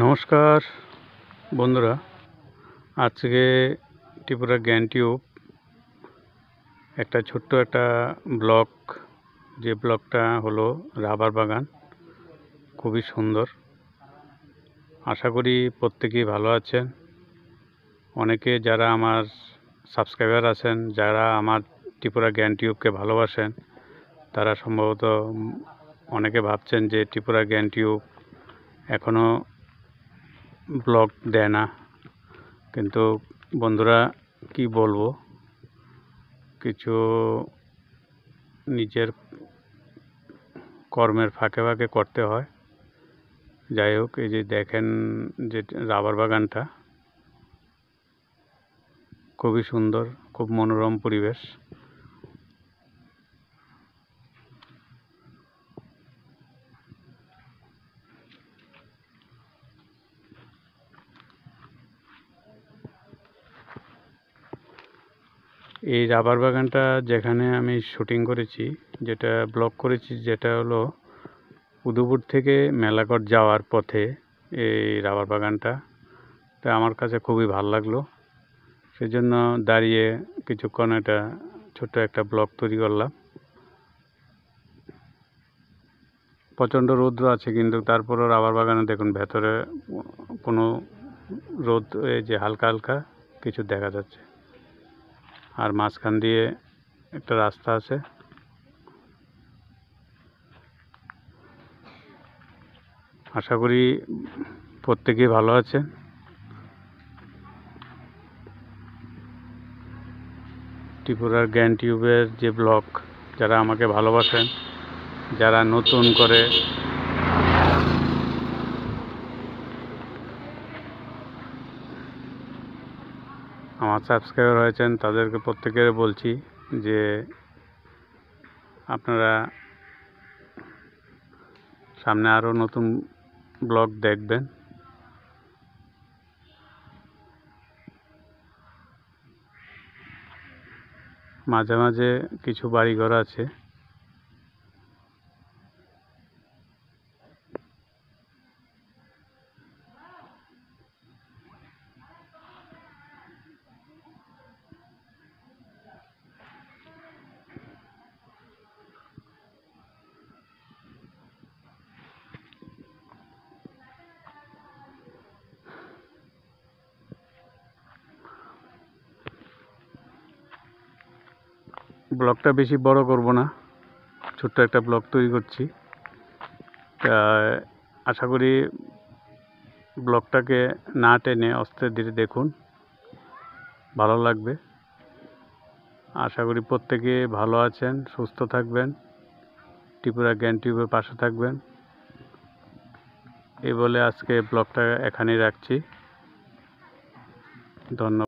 নমস্কার বন্ধুরা, আজকে ত্রিপুরা জ্ঞান টিউব একটা ছোট্ট একটা ব্লগ, যে ব্লগটা হলো রাবার বাগান। খুবই সুন্দর। আশা করি প্রত্যেকেই ভালো আছেন। অনেকে যারা আমার সাবস্ক্রাইবার আছেন, যারা আমার ত্রিপুরা জ্ঞান টিউবকে ভালোবাসেন, তারা সম্ভবত অনেকে ভাবছেন যে ত্রিপুরা জ্ঞান টিউব এখনও ব্লগ দেয় না। কিন্তু বন্ধুরা, কি বলবো, কিছু নিজের কর্মের ফাঁকে ফাঁকে করতে হয়। যাই হোক, এই যে দেখেন যে রাবার বাগানটা খুবই সুন্দর, খুব মনোরম পরিবেশ। এই রাবার বাগানটা যেখানে আমি শুটিং করেছি, যেটা ব্লগ করেছি, যেটা হলো উদয়পুর থেকে মেলাঘর যাওয়ার পথে এই রাবার বাগানটা। তা আমার কাছে খুবই ভালো লাগলো, সেজন্য দাঁড়িয়ে কিছুক্ষণ এটা ছোট্ট একটা ব্লগ তৈরি করলাম। প্রচণ্ড রৌদ্র আছে, কিন্তু তারপরও রাবার বাগানে দেখুন ভেতরে কোনো রোদ, এই যে হালকা হালকা কিছু দেখা যাচ্ছে। আর মাঝখান দিয়ে একটা রাস্তা আছে। আশা করি প্রত্যেকেই ভালো আছেন। ত্রিপুরার জ্ঞান টিউবের যে ব্লগ, যারা আমাকে ভালোবাসেন, যারা নতুন করে আমার সাবস্ক্রাইবার হয়েছেন, তাদেরকে প্রত্যেকের বলছি যে আপনারা সামনে আরও নতুন ব্লগ দেখবেন। মাঝে মাঝে কিছু বাড়িঘর আছে। ব্লগটা বেশি বড় করব না, ছোট্ট একটা ব্লগ তৈরি করছি। তা আশা করি ব্লগটাকে না টেনে আস্তে ধীরে দেখুন, ভালো লাগবে। আশা করি প্রত্যেকে ভালো আছেন, সুস্থ থাকবেন, ত্রিপুরা জ্ঞান টিউবের পাশে থাকবেন। এই বলে আজকে ব্লগটা এখানেই রাখছি। ধন্যবাদ।